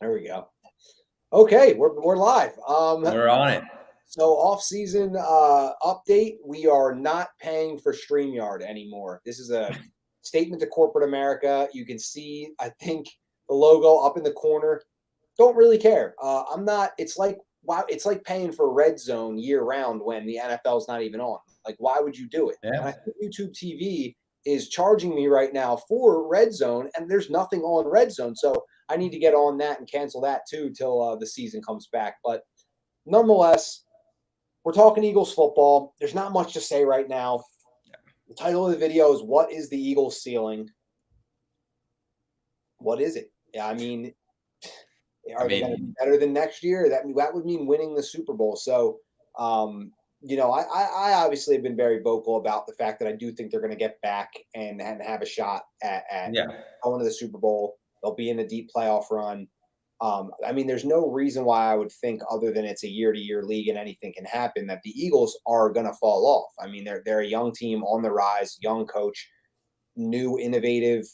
There we go. Okay, we're live. We're on it. So off-season update. We are not paying for StreamYard anymore. This is a statement to corporate America. You can see, I think, the logo up in the corner. Don't really care. I'm not. It's like wow. It's like paying for Red Zone year round when the NFL's not even on. Like, why would you do it? And I Yeah. think YouTube TV is charging me right now for Red Zone, and there's nothing on Red Zone. So I need to get on that and cancel that too till the season comes back. But nonetheless, we're talking Eagles football. There's not much to say right now. The title of the video is "What is the Eagles ceiling?" What is it? Yeah, I mean, I are they going to be mean, better than next year? That would mean winning the Super Bowl. So, I obviously have been very vocal about the fact that I do think they're going to get back and have a shot at yeah, going to the Super Bowl. They'll be in a deep playoff run. I mean, there's no reason why I would think, other than it's a year-to-year league and anything can happen, that the Eagles are going to fall off. I mean, they're a young team on the rise, young coach, new, innovative.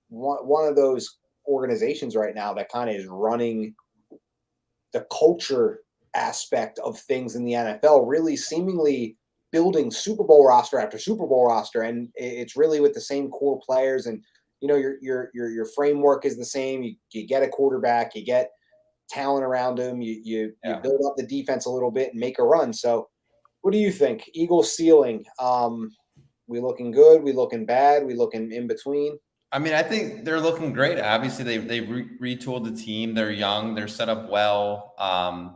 One of those organizations right now that kind of is running the culture aspect of things in the NFL, really seemingly building Super Bowl roster after Super Bowl roster, and it's really with the same core players. And your framework is the same. You get a quarterback, you get talent around him, you yeah. build up the defense a little bit and make a run. So, what do you think? Eagles ceiling? We looking good? We looking bad? We looking in between? I mean, I think they're looking great. Obviously, they retooled the team. They're young. They're set up well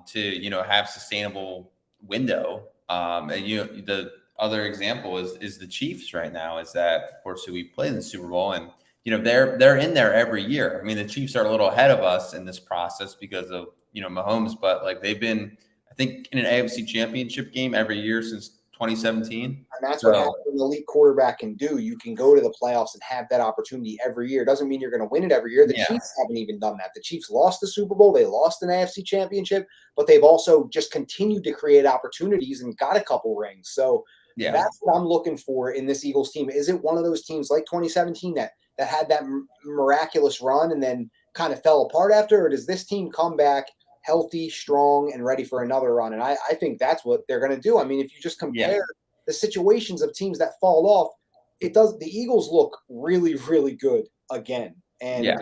to have sustainable window. And the other example is the Chiefs right now. Is that of course who we played in the Super Bowl, and they're in there every year. I mean, the Chiefs are a little ahead of us in this process because of Mahomes, but like they've been, I think, in an AFC Championship game every year since 2017. And that's what having So an elite quarterback can do. You can go to the playoffs and have that opportunity every year. It doesn't mean you're going to win it every year. The yeah, Chiefs haven't even done that. The Chiefs lost the Super Bowl, they lost an AFC championship, but they've also just continued to create opportunities and got a couple rings. So yeah. that's what I'm looking for in this Eagles team. Is it one of those teams like 2017 that had that miraculous run and then kind of fell apart after, or does this team come back healthy, strong, and ready for another run? And I think that's what they're going to do. I mean, if you just Yeah. compare the situations of teams that fall off, the Eagles look really, really good again. And Yeah.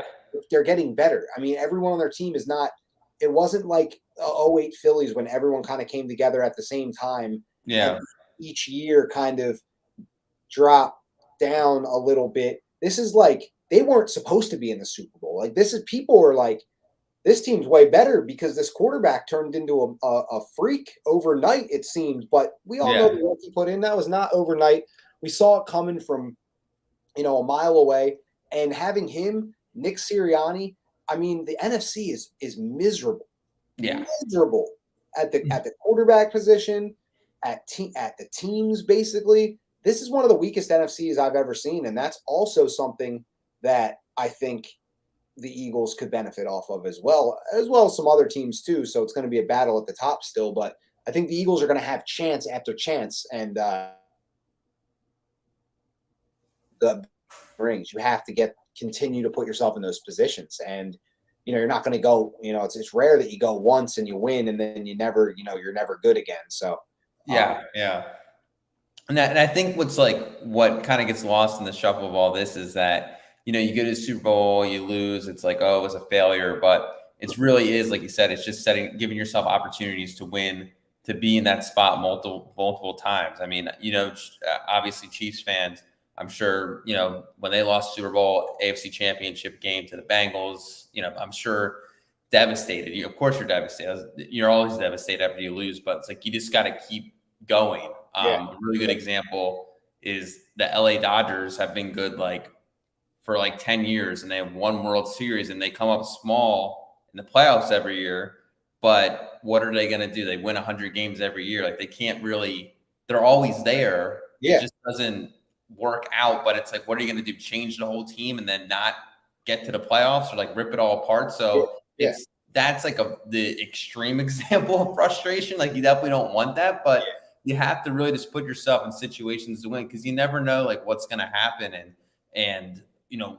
they're getting better. I mean, everyone on their team is not, it wasn't like '08 Phillies when everyone kind of came together at the same time and Yeah. each year kind of dropped down a little bit. This is like they weren't supposed to be in the Super Bowl. Like this is people are like, this team's way better because this quarterback turned into a freak overnight, it seemed. But we all know Yeah. the work he put in. That was not overnight. We saw it coming from, a mile away. And having him, Nick Sirianni, I mean, the NFC is miserable, Yeah. miserable at the quarterback position, at the teams basically. This is one of the weakest NFCs I've ever seen, and that's also something that I think the Eagles could benefit off of as well as some other teams too. So it's going to be a battle at the top still, but I think the Eagles are going to have chance after chance, and the rings. You have to continue to put yourself in those positions, and you're not going to go. It's rare that you go once and you win, and then you're never good again. So, Yeah. Yeah. And I think what kind of gets lost in the shuffle of all this is that, you go to the Super Bowl, you lose, it's like, oh, it was a failure. But it's really is, like you said, it's just giving yourself opportunities to win, to be in that spot multiple times. I mean, obviously Chiefs fans, I'm sure, when they lost Super Bowl AFC Championship game to the Bengals, I'm sure devastated. Of course you're devastated. You're always devastated after you lose, but it's like, you just got to keep going. yeah, A really good example is the LA Dodgers have been good for 10 years, and they have won World Series, and they come up small in the playoffs every year. But what are they going to do? They win 100 games every year. Like, they can't really, they're always there. It yeah, just doesn't work out. But it's like, what are you going to do? Change the whole team and then not get to the playoffs, or rip it all apart? yeah, So yeah, that's the extreme example of frustration. Like, you definitely don't want that, but you have to really just put yourself in situations to win, because you never know what's going to happen, and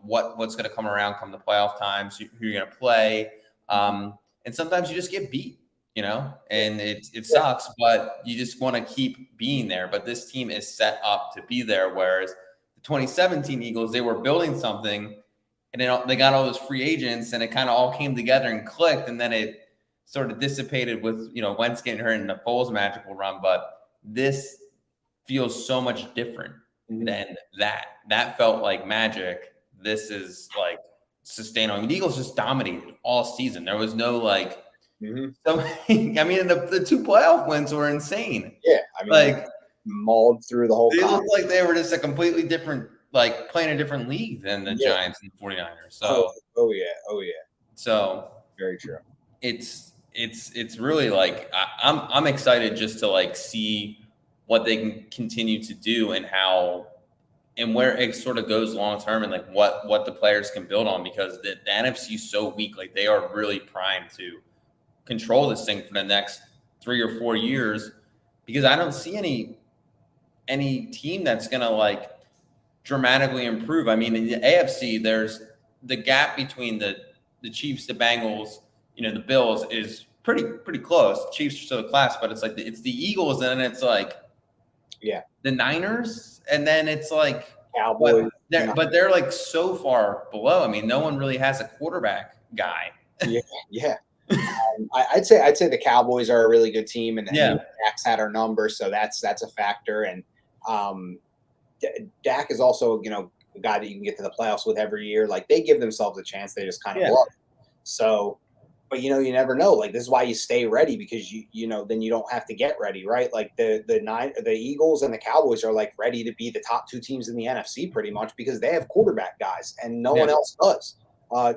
what's going to come around come the playoff times, who you're going to play. And sometimes you just get beat, and it Yeah. sucks, but you just want to keep being there. But this team is set up to be there. Whereas the 2017 Eagles, they were building something, and they got all those free agents, and it kind of all came together and clicked, and then it sort of dissipated with Wentz getting hurt in the Foles magical run. But this feels so much different than that. That felt like magic. This is like sustainable. I mean, the Eagles just dominated all season. There was no so I mean, the 2 playoff wins were insane. Yeah, I mean, like mauled through the whole. They looked like they were just a completely different, playing a different league than the Giants and the 49ers. So oh yeah. So very true. It's really I'm excited just to see what they can continue to do and how and where it sort of goes long term and what the players can build on, because the NFC is so weak. They are really primed to control this thing for the next 3 or 4 years, because I don't see any team that's gonna dramatically improve. I mean, in the AFC, there's the gap between the Chiefs, the Bengals, the Bills is pretty close. Chiefs are still a class, but it's the Eagles, and then it's the Niners, and then it's Cowboys. But they're so far below. I mean, no one really has a quarterback guy. Yeah. I'd say the Cowboys are a really good team, and Dak's had our number, so that's a factor. And Dak is also a guy that you can get to the playoffs with every year. They give themselves a chance, they just kind of bluff. So, but you never know. This is why you stay ready, because then you don't have to get ready, right? The Eagles and the Cowboys are ready to be the top 2 teams in the NFC pretty much, because they have quarterback guys and no one else does.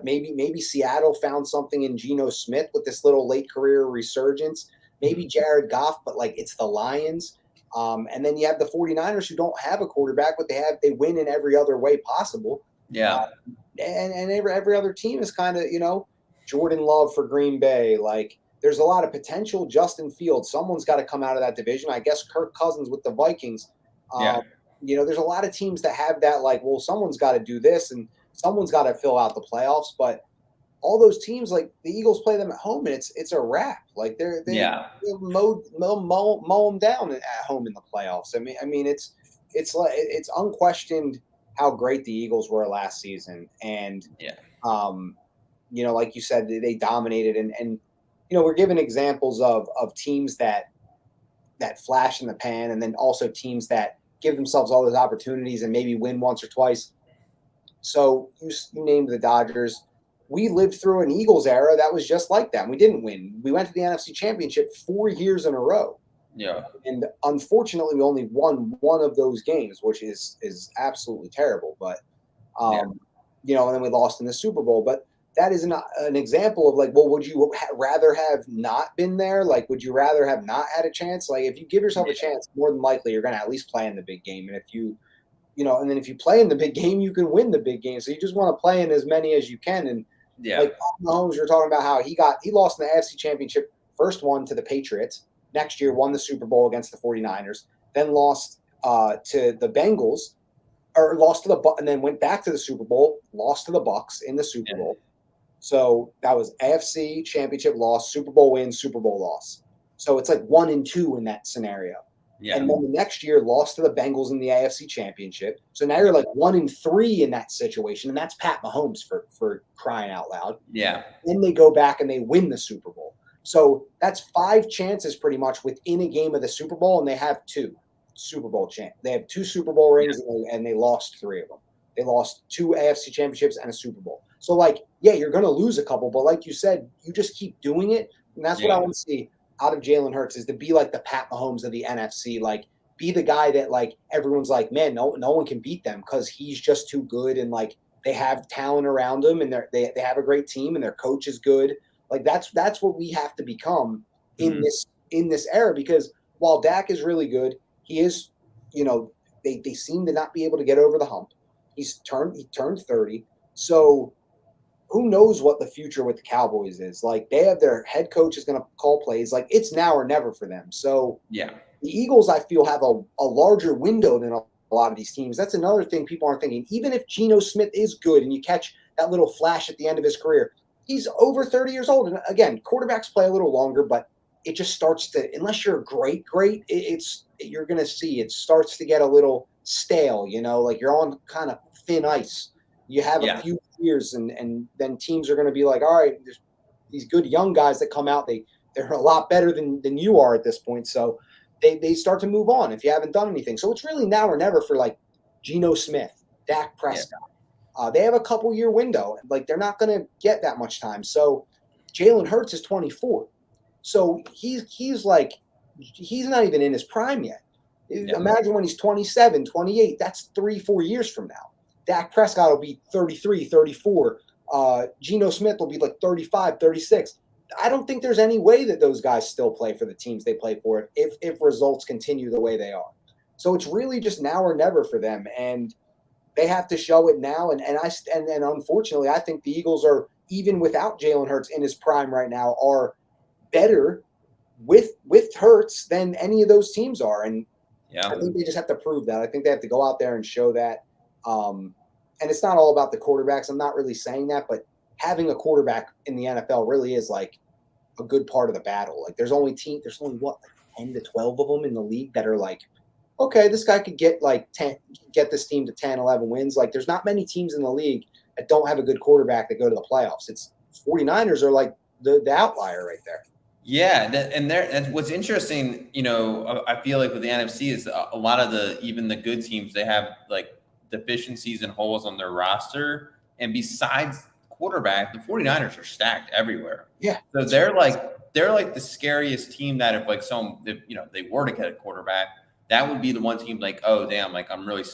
Maybe Seattle found something in Geno Smith with this little late career resurgence. Maybe Jared Goff, but it's the Lions. And then you have the 49ers, who don't have a quarterback, but they win in every other way possible. Yeah. And every other team is kind of, Jordan Love for Green Bay. There's a lot of potential. Justin Fields, someone's got to come out of that division. I guess Kirk Cousins with the Vikings. There's a lot of teams that have that, someone's got to do this and someone's got to fill out the playoffs. But all those teams, the Eagles play them at home, and it's a wrap. They mow them down at home in the playoffs. I mean it's unquestioned how great the Eagles were last season, and like you said, they dominated, and we're given examples of teams that flash in the pan, and then also teams that give themselves all those opportunities and maybe win once or twice. So you named the Dodgers. We lived through an Eagles era that was just like that. We didn't win. We went to the NFC Championship 4 years in a row. Yeah. And unfortunately, we only won one of those games, which is absolutely terrible. But, and then we lost in the Super Bowl. But that is an example of would you rather have not been there? Would you rather have not had a chance? If you give yourself a chance, more than likely you're going to at least play in the big game. And if and then if you play in the big game, you can win the big game. So you just want to play in as many as you can. And Mahomes, you're talking about how he lost in the AFC Championship, first one to the Patriots. Next year, won the Super Bowl against the 49ers, then lost to the Bengals, or lost to and then went back to the Super Bowl, lost to the Bucs in the Super Bowl. So that was AFC Championship loss, Super Bowl win, Super Bowl loss. So it's 1 and 2 in that scenario. Yeah. And then the next year lost to the Bengals in the AFC Championship. So now you're 1 and 3 in that situation, and that's Pat Mahomes for crying out loud. Yeah. Then they go back and they win the Super Bowl. So that's 5 chances pretty much within a game of the Super Bowl, and they have 2 Super Bowl They have 2 Super Bowl rings, and they lost 3 of them. They lost 2 AFC Championships and a Super Bowl. So you're going to lose a couple, but like you said, you just keep doing it, and that's what I want to see out of Jalen Hurts, is to be the Pat Mahomes of the NFC. Be the guy that everyone's man, no one can beat them because he's just too good, and they have talent around him, and they have a great team, and their coach is good. That's what we have to become in this era, because while Dak is really good, he is, they seem to not be able to get over the hump. He turned 30. So who knows what the future with the Cowboys is? They have their head coach is going to call plays. It's now or never for them. So the Eagles, I feel, have a larger window than a lot of these teams. That's another thing people aren't thinking. Even if Geno Smith is good and you catch that little flash at the end of his career, he's over 30 years old. And again, quarterbacks play a little longer, but it just starts to, unless you're great, you're going to see it starts to get a little stale, like you're on kind of thin ice. You have a Yeah. few years and then teams are going to be like, all right, there's these good young guys that come out. They're a lot better than you are at this point. So they start to move on if you haven't done anything. So it's really now or never for like Geno Smith, Dak Prescott. They have a couple year window. Like they're not going to get that much time. So Jalen Hurts is 24. So he's not even in his prime yet. Yeah. Imagine when he's 27, 28. That's 3-4 years from now. Dak Prescott will be 33, 34. Geno Smith will be like 35, 36. I don't think there's any way that those guys still play for the teams they play for if results continue the way they are. So it's really just now or never for them. And they have to show it now. And unfortunately, I think the Eagles are, even without Jalen Hurts in his prime right now, are better with Hurts than any of those teams are. And I think they just have to prove that. I think they have to go out there and show that. And it's not all about the quarterbacks. I'm not really saying that, but having a quarterback in the NFL really is like a good part of the battle. Like there's only what, like 10 to 12 of them in the league that are like, okay, this guy could get this team to 10, 11 wins. Like there's not many teams in the league that don't have a good quarterback that go to the playoffs. It's 49ers are like the outlier right there. Yeah, and what's interesting, I feel like with the NFC is a lot of even the good teams, they have like deficiencies and holes on their roster. And besides quarterback, the 49ers are stacked everywhere. Yeah. So they're like the scariest team that if they were to get a quarterback, that would be the one team like, oh damn, like I'm really,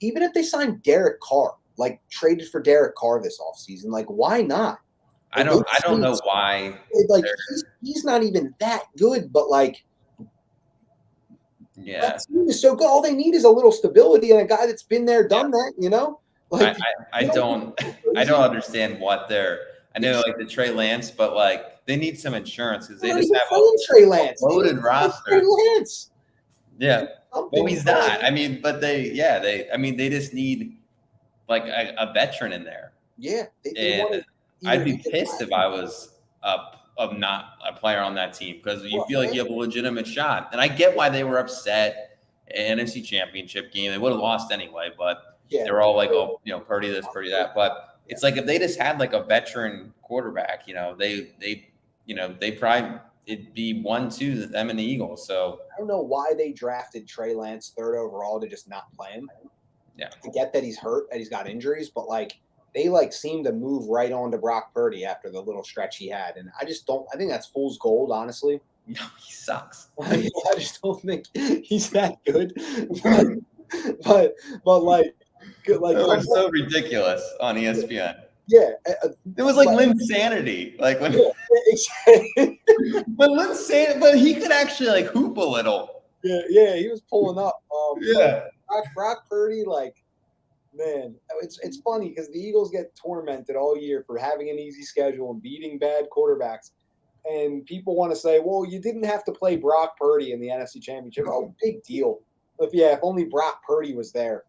Even if they signed Derek Carr, like traded for Derek Carr this offseason, like why not? I don't know why. Like he's not even that good, but like, yeah, that team is so good. All they need is a little stability and a guy that's been there, done that. Like I don't understand what they're. I know like the Trey Lance, but like they need some insurance because they just have a Trey Lance loaded roster. Trey Lance. Yeah, well he's not. I mean, but they just need like a veteran in there. Yeah, I'd be pissed if I was not a player on that team because you feel like you have a legitimate shot. And I get why they were upset. NFC Championship game, they would have lost anyway, but they're all like, oh, Purdy this, Purdy that. But it's like if they just had like a veteran quarterback, they probably it'd be 1-2 them and the Eagles. So I don't know why they drafted Trey Lance 3rd overall to just not play him. Yeah, I get that he's hurt, that he's got injuries, but like they like seem to move right on to Brock Purdy after the little stretch he had, and I think that's fool's gold, honestly. No, he sucks. I just don't think he's that good. but like, good, like it was so ridiculous on ESPN. Yeah, it was like Linsanity. Like when, but he could actually like hoop a little. Yeah, he was pulling up. Brock Purdy, like, man, it's funny because the Eagles get tormented all year for having an easy schedule and beating bad quarterbacks. And people want to say, well, you didn't have to play Brock Purdy in the NFC Championship. Oh, big deal. If only Brock Purdy was there.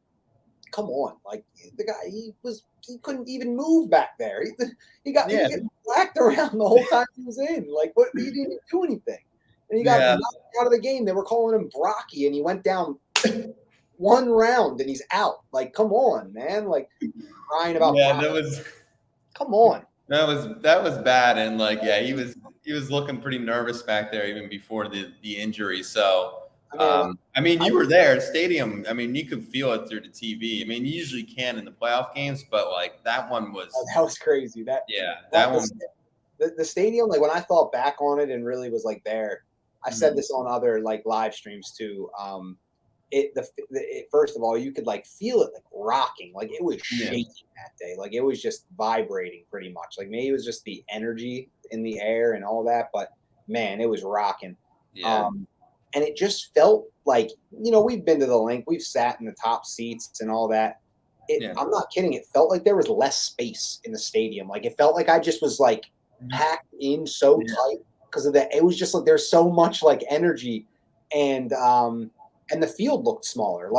Come on. Like, the guy, he couldn't even move back there. He got whacked around the whole time he was in. Like, he didn't even do anything. And he got knocked out of the game. They were calling him Brocky, and he went down one round, and he's out. Like, come on, man. Like, crying about Brocky. Come on. That was bad, and like, he was looking pretty nervous back there even before the injury. So, you were there, stadium. I mean, you could feel it through the TV. I mean, you usually can in the playoff games, but like that one was crazy. That one. The stadium, like when I thought back on it and really was like there. I said this on other like live streams too. First of all, you could like feel it like rocking, like it was shaking that day, like it was just vibrating pretty much. Like maybe it was just the energy in the air and all that, but man, it was rocking. And it just felt like, we've been to the Link, we've sat in the top seats and all that. I'm not kidding. It felt like there was less space in the stadium. Like it felt like I just was like packed in so tight because of that. It was just like there's so much like energy, and the field looked smaller.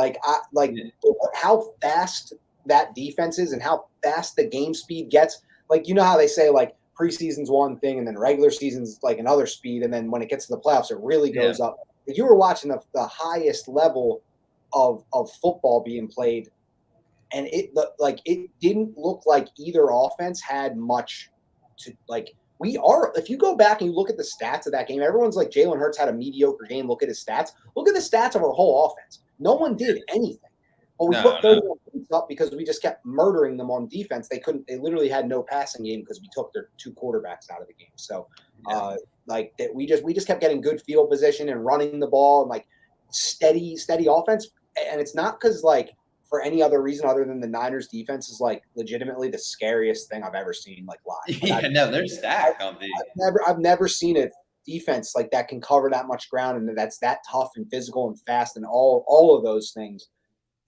How fast that defense is and how fast the game speed gets. Like, how they say like preseason's one thing, and then regular season's like another speed, and then when it gets to the playoffs, it really goes up. Like you were watching the highest level of football being played, and it didn't look like either offense had much to like. If you go back and you look at the stats of that game, everyone's like Jalen Hurts had a mediocre game. Look at his stats. Look at the stats of our whole offense. No one did anything. But we put 31 points up because we just kept murdering them on defense. They literally had no passing game because we took their 2 quarterbacks out of the game. So we just kept getting good field position and running the ball and like steady offense. And it's not because like for any other reason other than the Niners defense is like legitimately the scariest thing I've ever seen like live. Like, they're stacked on the. I've never seen a defense like that can cover that much ground and that's that tough and physical and fast and all of those things.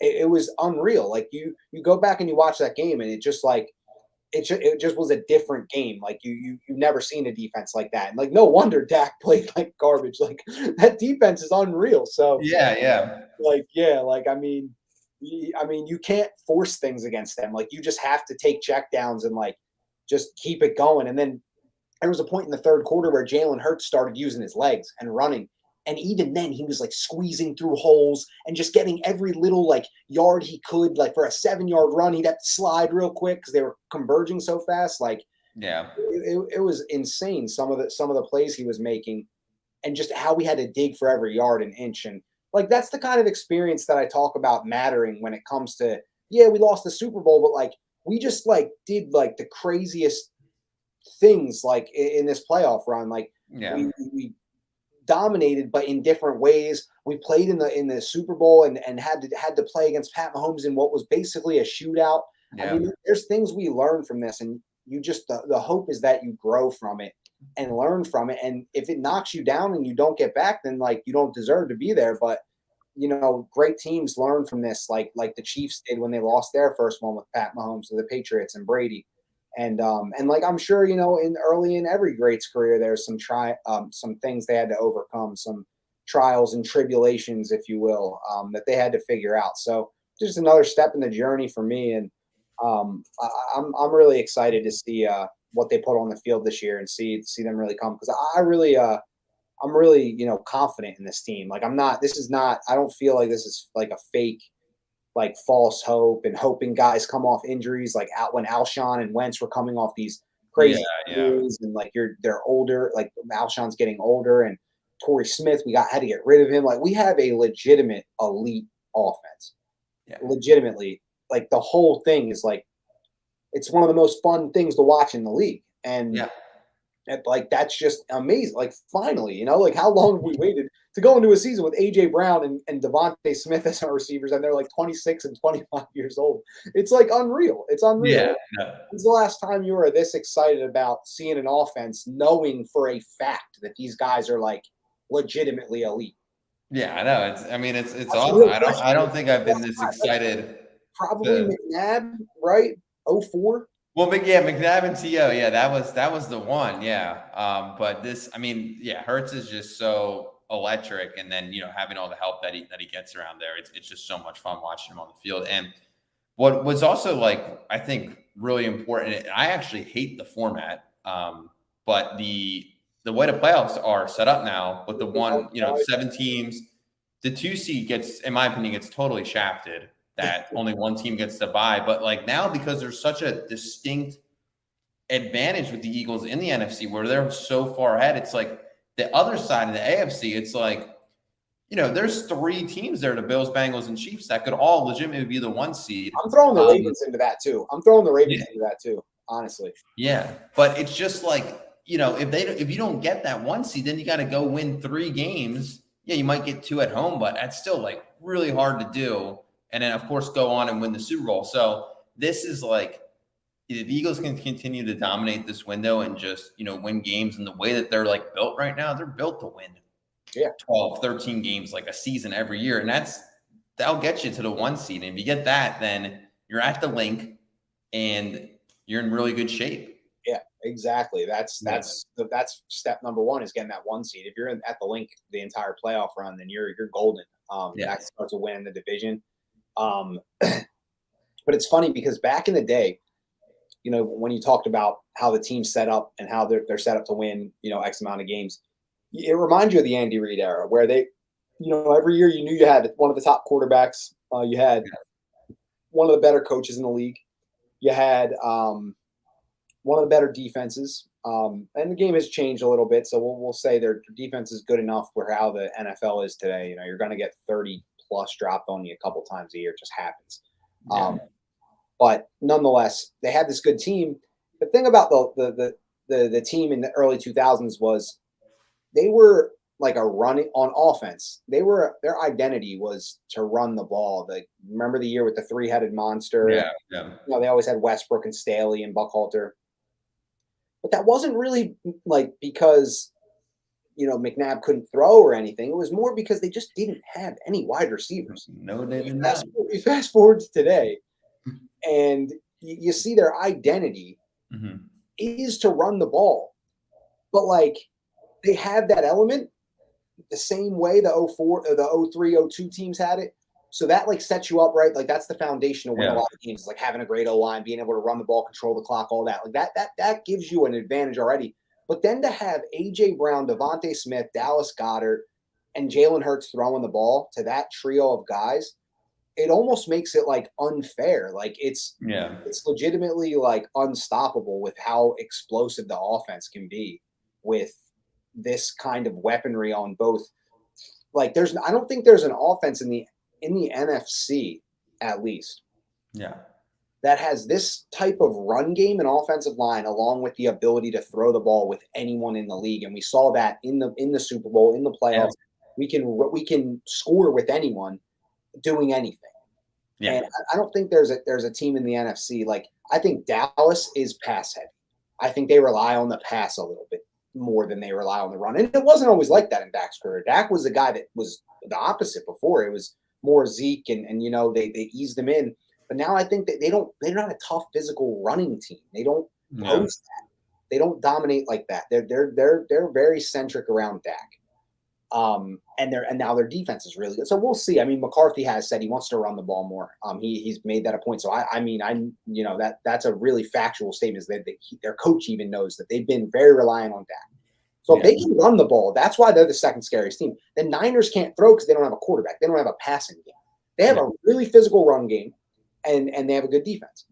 It was unreal. Like you go back and you watch that game and it just was a different game. Like you've never seen a defense like that. And like no wonder Dak played like garbage. Like that defense is unreal. So I mean, you can't force things against them. Like you just have to take checkdowns and like just keep it going. And then there was a point in the third quarter where Jalen Hurts started using his legs and running. And even then he was like squeezing through holes and just getting every little like yard he could. Like for a 7-yard run, he'd have to slide real quick because they were converging so fast. Like it was insane. Some of the plays he was making and just how we had to dig for every yard and inch. And like, that's the kind of experience that I talk about mattering when it comes to, we lost the Super Bowl, but like, we just like did like the craziest things like in this playoff run. Like we dominated, but in different ways. We played in the Super Bowl and had to play against Pat Mahomes in what was basically a shootout. I mean, there's things we learn from this, and you just the hope is that you grow from it and learn from it. And if it knocks you down and you don't get back, then like you don't deserve to be there. But great teams learn from this, like the Chiefs did when they lost their first one with Pat Mahomes to the Patriots and Brady. And like I'm sure in every great's career, there's some things they had to overcome, some trials and tribulations, if you will, that they had to figure out. So just another step in the journey for me, and I'm really excited to see what they put on the field this year and see them really come, because I'm really confident in this team. Like I don't feel like this is like a fake like false hope and hoping guys come off injuries like out when Alshon and Wentz were coming off these crazy injuries and like they're older, like Alshon's getting older and Torrey Smith, we had to get rid of him. Like we have a legitimate elite offense. Legitimately, like the whole thing is like it's one of the most fun things to watch in the league. And like that's just amazing. Like finally, like how long have we waited to go into a season with AJ Brown and Devontae Smith as our receivers, and they're like 26 and 25 years old. It's like unreal. It's unreal. When's the last time you were this excited about seeing an offense knowing for a fact that these guys are like legitimately elite? Yeah, I know. It's awesome. I don't think I've been this excited. Probably McNabb, right? 04. Well, McNabb and T.O. Yeah, that was the one. Yeah. But this, Hurts is just so electric, and then having all the help that he gets around there, it's just so much fun watching him on the field. And what was also like I think really important, I actually hate the format, but the way the playoffs are set up now with the 7 teams, the 2 seed gets, in my opinion, gets totally shafted. That only one team gets to bye. But like now, because there's such a distinct advantage with the Eagles in the NFC where they're so far ahead, it's like the other side of the AFC, it's like, there's 3 teams there, the Bills, Bengals, and Chiefs, that could all legitimately be the 1 seed. I'm throwing the Ravens into that too. Honestly. Yeah. But it's just like, if you don't get that 1 seed, then you got to go win 3 games. Yeah, you might get 2 at home, but that's still like really hard to do. And then, of course, go on and win the Super Bowl. So this is like, if the Eagles can continue to dominate this window and just, win games in the way that they're like built right now, they're built to win 12, 13 games like a season every year. And that'll get you to the 1 seed. And if you get that, then you're at the link and you're in really good shape. Yeah, exactly. That's step number 1 is getting that 1 seed. If you're at the link the entire playoff run, then you're golden. That starts to win the division. But it's funny because back in the day, when you talked about how the team's set up and how they're set up to win, X amount of games, it reminds you of the Andy Reid era where they, every year you knew you had one of the top quarterbacks. You had one of the better coaches in the league. You had one of the better defenses. And the game has changed a little bit, so we'll say their defense is good enough for how the NFL is today. You're going to get 30 plus dropped on you a couple times a year. It just happens. Yeah. But nonetheless, they had this good team. The thing about the team in the early 2000s was they were like a running on offense. Their identity was to run the ball. Remember the year with the three-headed monster? Yeah. They always had Westbrook and Staley and Buckhalter. But that wasn't really like because McNabb couldn't throw or anything. It was more because they just didn't have any wide receivers. No, they did not. You fast forward to today, and you see their identity is to run the ball. But like they have that element the same way the 04 or the 03, 02 teams had it. So that like sets you up right. Like that's the foundation of winning a lot of games. It's like having a great O-line, being able to run the ball, control the clock, all that. Like that gives you an advantage already. But then to have A.J. Brown, Devontae Smith, Dallas Goedert, and Jalen Hurts throwing the ball to that trio of guys, it almost makes it like unfair. Like it's legitimately like unstoppable with how explosive the offense can be with this kind of weaponry on both. Like I don't think there's an offense in the NFC at least. Yeah. That has this type of run game and offensive line, along with the ability to throw the ball with anyone in the league, and we saw that in the Super Bowl, in the playoffs. Yeah. We can score with anyone doing anything. Yeah. And I don't think there's a team in the NFC like I think Dallas is pass heavy. I think they rely on the pass a little bit more than they rely on the run, and it wasn't always like that in Dak's career. Dak was the guy that was the opposite before. It was more Zeke, and they eased him in. But now I think that they're not a tough physical running team. They don't post that. They don't dominate like that. They're very centric around Dak. And now their defense is really good. So we'll see. I mean, McCarthy has said he wants to run the ball more. He's made that a point. So that's a really factual statement is that their coach even knows that they've been very reliant on Dak. So if they can run the ball, that's why they're the second scariest team. The Niners can't throw because they don't have a quarterback. They don't have a passing game. They have a really physical run game. And they have a good defense.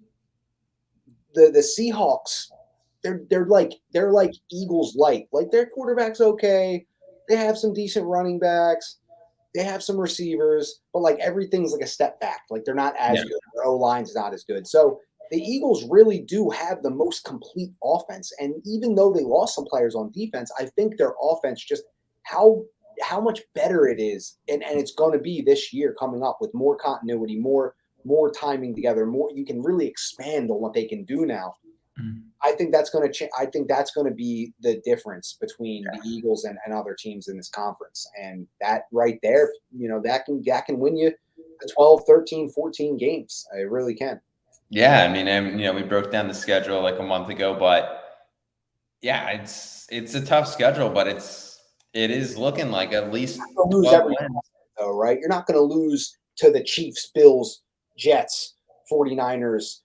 The Seahawks, they're like Eagles light. Like their quarterback's okay. They have some decent running backs. They have some receivers, but like everything's like a step back. Like they're not as good. Their O-line's not as good. So the Eagles really do have the most complete offense. And even though they lost some players on defense, I think their offense just how much better it is, and it's going to be this year coming up with more continuity, more timing together, more you can really expand on what they can do now. I think that's going to I think that's going to be the difference between the Eagles and other teams in this conference. And that right there, that can win you 12, 13, 14 games. It really can. Yeah, I mean, we broke down the schedule like a month ago, but yeah, it's a tough schedule, but it is looking like at least 12 wins. Though, right? You're not going to lose to the Chiefs, Bills, Jets, 49ers,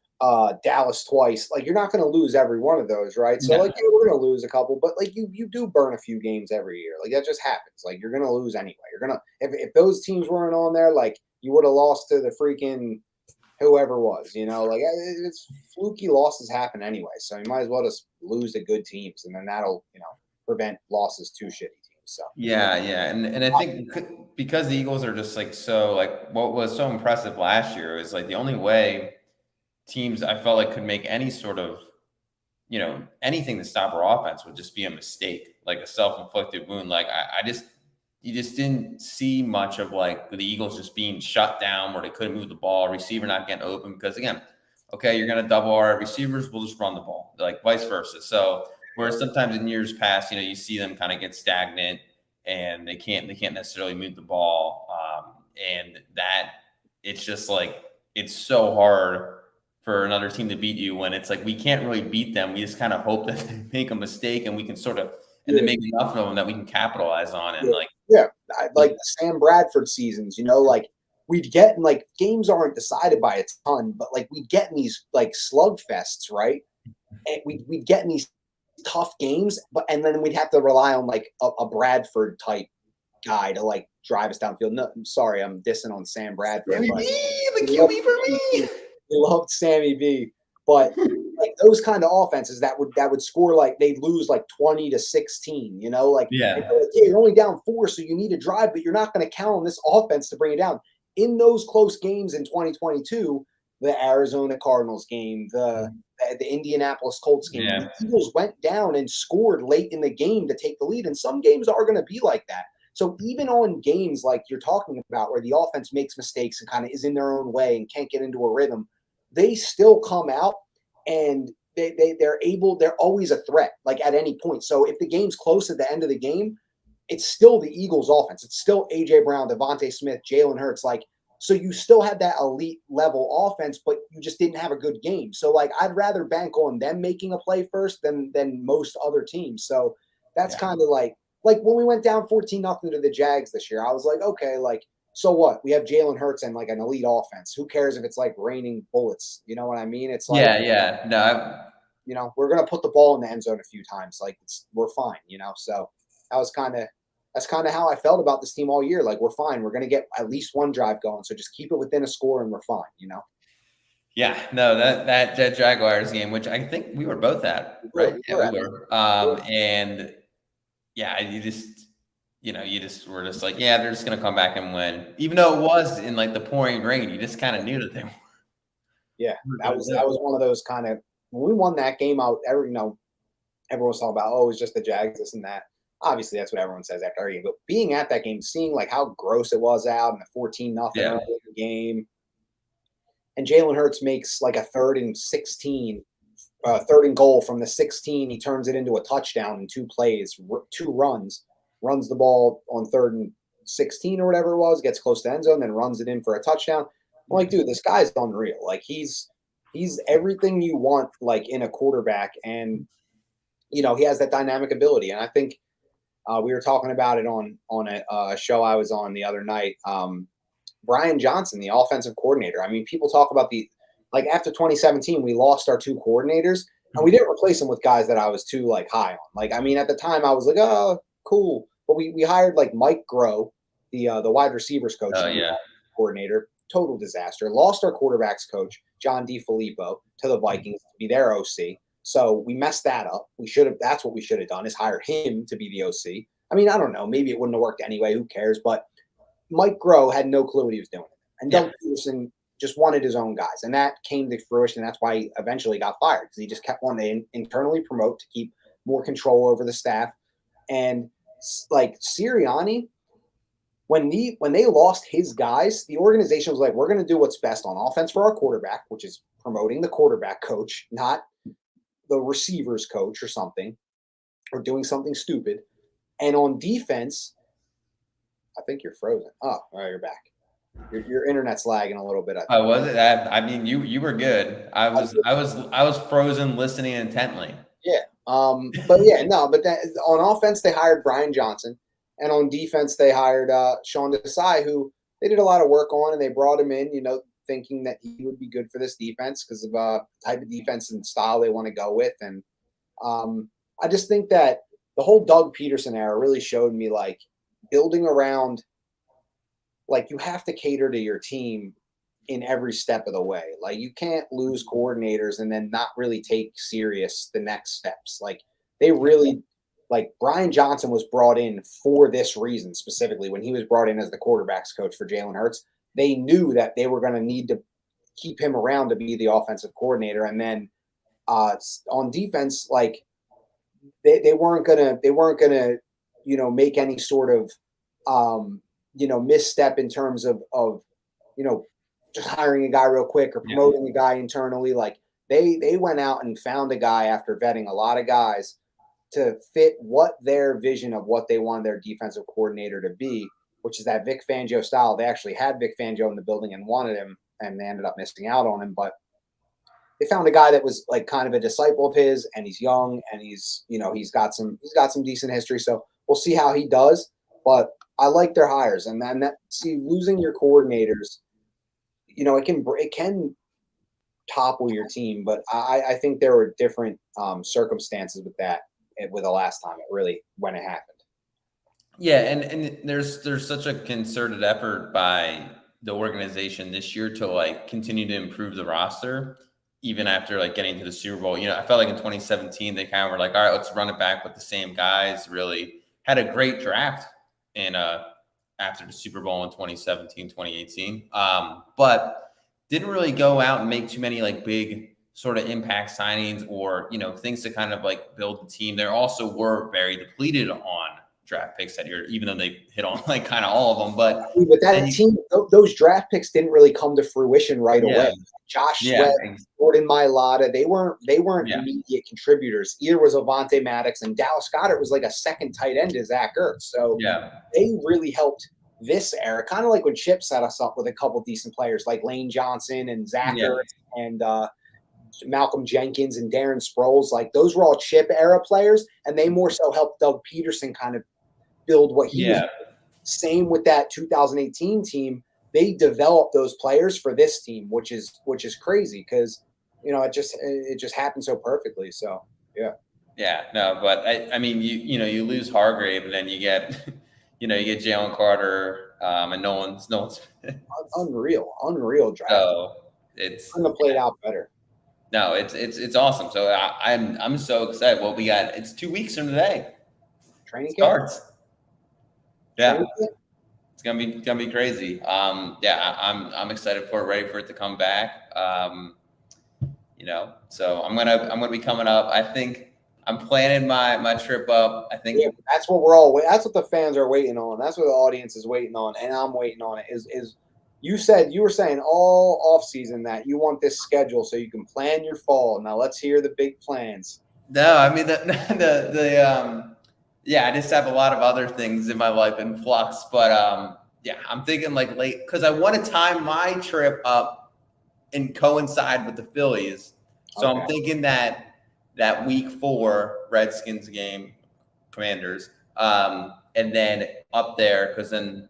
Dallas twice. Like you're not going to lose every one of those, right? So we're going to lose a couple, but like you do burn a few games every year. Like that just happens. Like you're going to lose anyway. You're going to if those teams weren't on there, like you would have lost to the freaking whoever was, like it's fluky losses happen anyway. So you might as well just lose the good teams, and then that'll prevent losses to shitty teams. So yeah, and I think because the Eagles are just like so like what was so impressive last year is like the only way teams I felt like could make any sort of anything to stop our offense would just be a mistake, like a self-inflicted wound. Like you just didn't see much of like the Eagles just being shut down where they couldn't move the ball, receiver not getting open because again, okay, you're gonna double our receivers, we'll just run the ball, like vice versa. So whereas sometimes in years past, you see them kind of get stagnant and they can't necessarily move the ball. And that it's just like, it's so hard for another team to beat you when it's like, we can't really beat them. We just kind of hope that they make a mistake and we can sort of, and then make enough of them that we can capitalize on. And like the Sam Bradford seasons, like we'd get in like games aren't decided by a ton, but like we'd get in these like slugfests, right? and we'd get in these tough games, and then we'd have to rely on like a Bradford type guy to like drive us downfield. No, I'm sorry, I'm dissing on Sam Bradford, Sammy but B, the we loved, QB for me. we loved Sammy B. But like those kind of offenses that would score like they'd lose like 20-16, like, and Yeah, they're like, yeah, you're only down 4, so you need to drive, but you're not going to count on this offense to bring it down. In those close games in 2022, the Arizona Cardinals game, the Indianapolis Colts game, yeah, the Eagles went down and scored late in the game to take the lead, and some games are going to be like that. So even on games like you're talking about where the offense makes mistakes and kind of is in their own way and can't get into a rhythm, they still come out and they're always a threat, like at any point. So if the game's close at the end of the game, it's still the Eagles offense. It's still AJ Brown, Devontae Smith, Jalen Hurts. Like, so you still had that elite level offense, but you just didn't have a good game. So like I'd rather bank on them making a play first than most other teams. So that's yeah, kind of like when we went down 14-0 to the Jags this year, I was like, okay, like, so what? We have Jalen Hurts and like an elite offense. Who cares if it's like raining bullets? You know what I mean? It's like, yeah. No, we're gonna put the ball in the end zone a few times. Like we're fine. So that was that's kind of how I felt about this team all year. Like we're fine. We're gonna get at least one drive going. So just keep it within a score and we're fine. yeah. No, that Jaguars game, which I think we were both at, right? We Yeah, were we at it. were. And yeah, you just were just like, yeah, they're just gonna come back and win, even though it was in like the pouring rain. You just kind of knew that they Yeah, were that gonna was do that it. was one of those kind of when we won that game out. Everyone was talking about, oh, it's just the Jags, this and that. Obviously, that's what everyone says after every game. But being at that game, seeing like how gross it was out and the 14-0 early Yeah, in the game, and Jalen Hurts makes like a 3rd and 16, 3rd and goal from the 16. He turns it into a touchdown in 2 plays, 2 runs, runs the ball on 3rd and 16 or whatever it was, gets close to the end zone, then runs it in for a touchdown. I'm like, dude, this guy's unreal. Like he's everything you want like in a quarterback, and he has that dynamic ability. And I think we were talking about it on a show I was on the other night. Brian Johnson, the offensive coordinator. I mean, people talk about like after 2017, we lost our 2 coordinators, and we didn't replace them with guys that I was too like high on. Like, I mean, at the time, I was like, oh, cool. But we hired like Mike Groh, the wide receivers coach, oh to be yeah, coordinator. Total disaster. Lost our quarterbacks coach, John DeFilippo, to the Vikings to be their OC. So we messed that up. We should have. That's what we should have done, is hire him to be the OC. I mean, I don't know. Maybe it wouldn't have worked anyway. Who cares? But Mike Groh had no clue what he was doing. And yeah, Doug Peterson just wanted his own guys. And that came to fruition. That's why he eventually got fired, because he just kept wanting to internally promote to keep more control over the staff. And like Sirianni, when they lost his guys, the organization was like, we're going to do what's best on offense for our quarterback, which is promoting the quarterback coach, not the receivers coach or something, or doing something stupid. And on defense, I think you're frozen. Oh, all right, you're back. Your internet's lagging a little bit, I I think. was it. I mean, you were good. I was frozen, listening intently. Yeah. But yeah, no, but that, on offense they hired Brian Johnson, and on defense they hired Sean Desai, who they did a lot of work on, and they brought him in, thinking that he would be good for this defense because of type of defense and style they want to go with. And I just think that the whole Doug Peterson era really showed me like building around, like, you have to cater to your team in every step of the way. Like, you can't lose coordinators and then not really take serious the next steps. Like, they really, like, Brian Johnson was brought in for this reason specifically. When he was brought in as the quarterbacks coach for Jalen Hurts, they knew that they were going to need to keep him around to be the offensive coordinator. And then on defense, like, they weren't gonna make any sort of misstep in terms of you know just hiring a guy real quick or Yeah, promoting a guy internally. Like, they went out and found a guy after vetting a lot of guys to fit what their vision of what they wanted their defensive coordinator to be, which is that Vic Fangio style. They actually had Vic Fangio in the building and wanted him, and they ended up missing out on him. But they found a guy that was like kind of a disciple of his, and he's young, and he's got some decent history. So we'll see how he does. But I like their hires, and then losing your coordinators, it can topple your team. But I think there were different circumstances with that with the last time it really when it happened. Yeah, and there's such a concerted effort by the organization this year to like continue to improve the roster, even after like getting to the Super Bowl. You know, I felt like in 2017 they kind of were like, all right, let's run it back with the same guys. Really had a great draft in after the Super Bowl in 2017, 2018. But didn't really go out and make too many like big sort of impact signings or, you know, things to kind of like build the team. There also were very depleted on draft picks that year, even though they hit on like kind of all of them. But But that team, those draft picks didn't really come to fruition right away. Josh Sweat, Jordan Mailata, they weren't immediate contributors. Either was Avonte Maddox, and Dallas Goedert was like a second tight end to Zach Ertz. So they really helped this era, kind of like when Chip set us up with a couple decent players like Lane Johnson and Zach Ertz and Malcolm Jenkins and Darren Sproles. Like those were all Chip era players, and they more so helped Doug Peterson kind of build what he was. Same with that 2018 team. They developed those players for this team, which is crazy because you know it just happened so perfectly. So no, but I mean you lose Hargrave and then you get you get Jalen Carter and no one's unreal draft. So it's couldn't have played out better. No, it's awesome. So I'm so excited. Well, we got it's 2 weeks from today. Training starts. Yeah, it's gonna be crazy. I'm excited for it, ready for it to come back. So I'm gonna be coming up. I think I'm planning my trip up. I think that's what that's what the fans are waiting on. That's what the audience is waiting on, and I'm waiting on it. Is you were saying all off season that you want this schedule so you can plan your fall. Now let's hear the big plans. No, I mean I just have a lot of other things in my life in flux, but I'm thinking like late because I want to time my trip up and coincide with the Phillies. So I'm thinking that week 4 Redskins game, Commanders, and then up there because then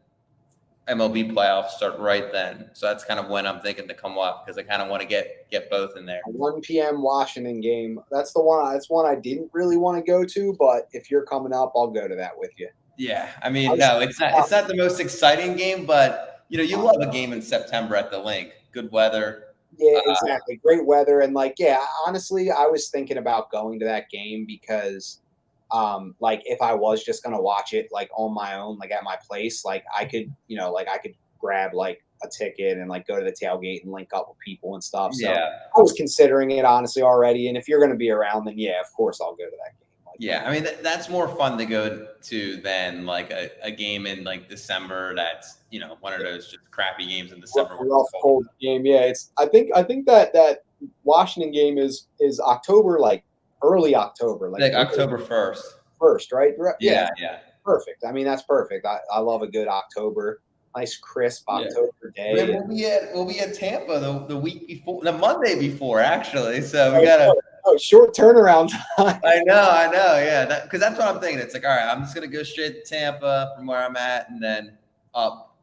MLB playoffs start right then. So that's kind of when I'm thinking to come up because I kind of want to get both in there. 1 p.m. Washington game. That's the one. That's one I didn't really want to go to, but if you're coming up, I'll go to that with you. Yeah, I mean, no, it's not the most exciting game, but you love a game in September at the Link. Good weather. Yeah, exactly. Great weather and honestly, I was thinking about going to that game because. If I was just gonna watch it like on my own, like at my place, like I could grab like a ticket and like go to the tailgate and link up with people and stuff. So I was considering it honestly already. And if you're gonna be around, then of course I'll go to that game. I mean that's more fun to go to than like a game in like December. That's one of those just crappy games in December. Rough, cold game. Yeah, it's. I think that Washington game is October early October, like October 1st. First, right? Yeah. Perfect. I mean, that's perfect. I love a good October, nice crisp October day. We'll be at Tampa the week before, the Monday before, actually. So we gotta short turnaround time. I know. Yeah, because that's what I'm thinking. It's like, all right, I'm just gonna go straight to Tampa from where I'm at, and then up.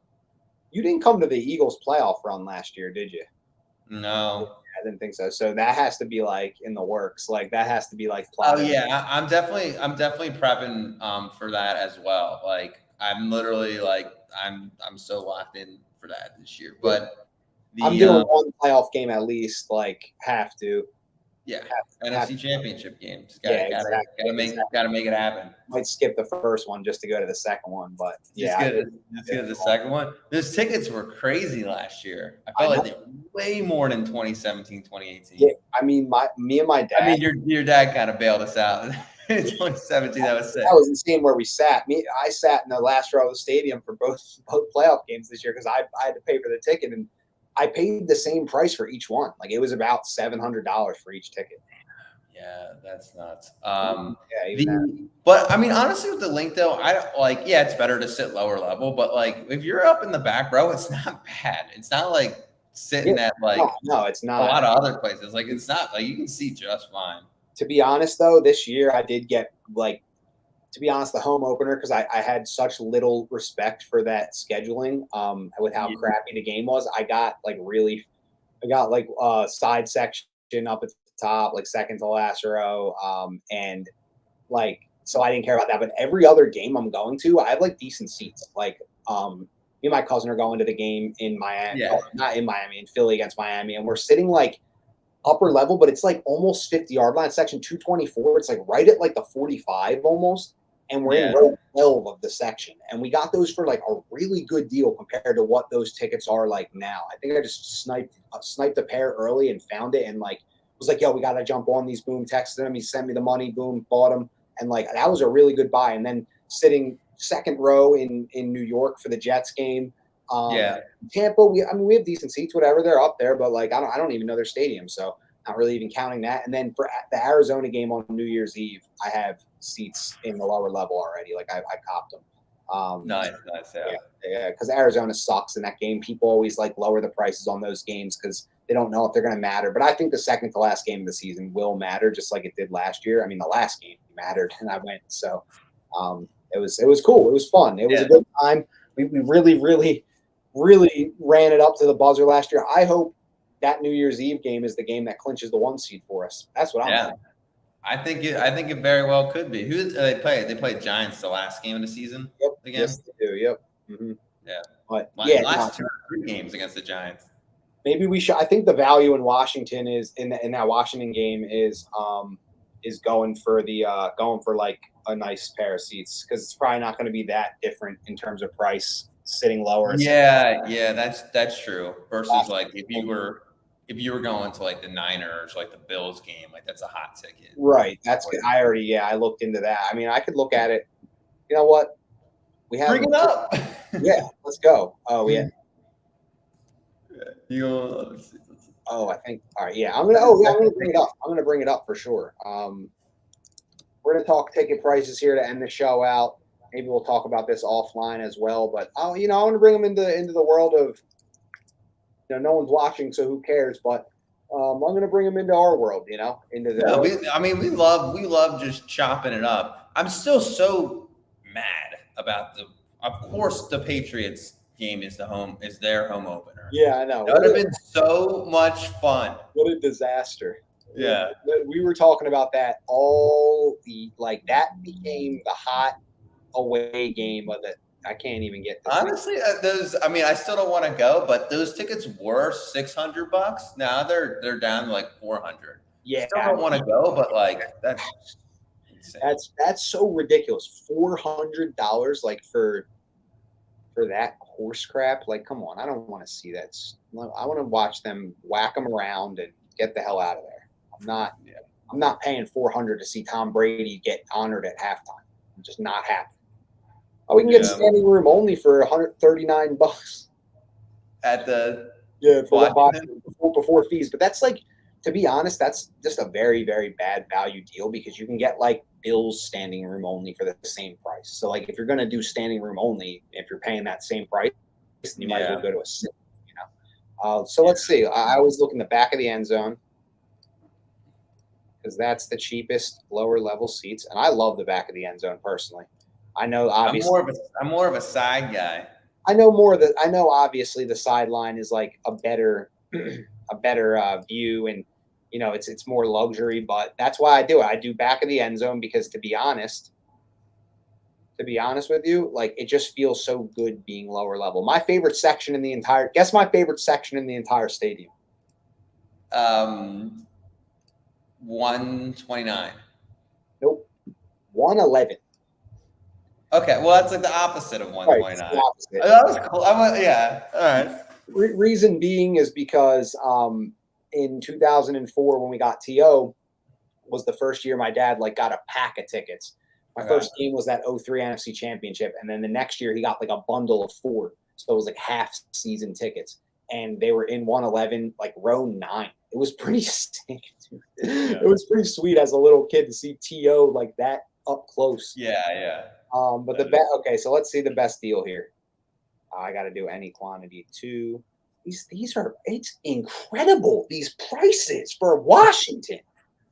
You didn't come to the Eagles playoff run last year, did you? No. I didn't think so. So that has to be like in the works. Like that has to be like. Oh yeah, I'm definitely prepping for that as well. Like I'm literally like I'm so locked in for that this year. But I'm doing one playoff game at least. Like have to. Yeah, NFC Championship game. Gotta make it happen. Might skip the first one just to go to the second one, but just get to the second one. Those tickets were crazy last year. I felt like they were way more than 2017, 2018. Yeah, I mean, me and my dad. I mean, your dad kind of bailed us out in 2017. That was sick. That was insane where we sat. I sat in the last row of the stadium for both playoff games this year because I had to pay for the ticket and. I paid the same price for each one. Like it was about $700 for each ticket. Yeah, that's nuts. But I mean, honestly, with the Link though, I don't like. Yeah, it's better to sit lower level, but like if you're up in the back row, it's not bad. It's not like sitting at like no, it's not a lot of other places. Like it's not like you can see just fine. To be honest, though, this year I did get to be honest, the home opener, because I had such little respect for that scheduling with how crappy the game was. I got really I got like side section up at the top, like second to last row. And like so I didn't care about that. But every other game I'm going to, I have like decent seats. Like me and my cousin are going to the game in Miami, Yeah. not in Miami, in Philly against Miami, and we're sitting like upper level, but it's like almost 50-yard line, section 224. It's like right at like the 45 almost. And we're in Yeah. row 12 of the section. And we got those for like a really good deal compared to what those tickets are like now. I think I just sniped a pair early and found it and like was like, yo, we got to jump on these. Boom, texted him. He sent me the money. Boom, bought them. And like that was a really good buy. And then sitting second row in New York for the Jets game. Yeah. Tampa, we have decent seats, whatever, they're up there, but like I don't even know their stadium, so not really even counting that. And then for the Arizona game on New Year's Eve, I have seats in the lower level already. Like I copped them. Nice. Yeah, because Arizona sucks in that game. People always like lower the prices on those games because they don't know if they're going to matter. But I think the second to last game of the season will matter, just like it did last year. I mean, the last game mattered, and I went. So it was cool. It was fun. It was a good time. We really ran it up to the buzzer last year. I hope that New Year's Eve game is the game that clinches the 1 seed for us. That's what I'm saying. I think it very well could be. Who they play? They played Giants the last game of the season. Yep. Again? Yes, they do. Yep. Mm-hmm. Yeah. But last 2 or 3 games against the Giants. Maybe we should. I think the value in Washington is in that Washington game is going for like a nice pair of seats because it's probably not going to be that different in terms of price sitting lower. Yeah, that's true. Versus like if you were going to like the Niners, like the Bills game, like that's a hot ticket. Right. That's good. I looked into that. I mean, I could look at it. You know what? We have Bring it up. Yeah, let's go. Oh yeah. I think. All right. Yeah, I'm gonna bring it up. I'm gonna bring it up for sure. We're gonna talk ticket prices here to end the show out. Maybe we'll talk about this offline as well. But I want to bring them into the world of. No one's watching, so who cares? But I'm gonna bring them into our world. Into the. We love just chopping it up. I'm still so mad about Of course, the Patriots game is their home opener. Yeah, I know. That would have been so much fun. What a disaster. Yeah. We were talking about that that became the hot away game of it. I can't even get this. Honestly, I still don't want to go, but those tickets were $600. Now they're down to like $400. Yeah. Still don't want to go, but like that's insane. That's so ridiculous. $400 like for that horse crap. Like, come on, I don't want to see that. I want to watch them whack them around and get the hell out of there. I'm not paying $400 to see Tom Brady get honored at halftime. I'm just not happy. Oh, we can get standing room only for $139 at the before fees. But that's like, to be honest, that's just a very, very bad value deal because you can get like Bills standing room only for the same price. So like if you're going to do standing room only, if you're paying that same price, then you might as well go to a sit. So let's see. I always look in the back of the end zone because that's the cheapest lower level seats, and I love the back of the end zone personally. I know obviously I'm more of a side guy. I know obviously the sideline is like a better view and it's more luxury, but that's why I do it. I do back of the end zone because to be honest with you, like it just feels so good being lower level. My favorite section in the entire stadium. 129. Nope. 111. Okay, well that's like the opposite of 129. Right, opposite. That was cool. Yeah. All right. Reason being is because in 2004 when we got TO was the first year my dad like got a pack of tickets. My first game was that 03 NFC Championship, and then the next year he got like a bundle of 4, so it was like half season tickets, and they were in 111 like row 9. It was pretty sick, dude. Yeah. It was pretty sweet as a little kid to see TO like that up close. Yeah. But okay, so let's see the best deal here. I got to do any quantity 2. These are, it's incredible, these prices for Washington.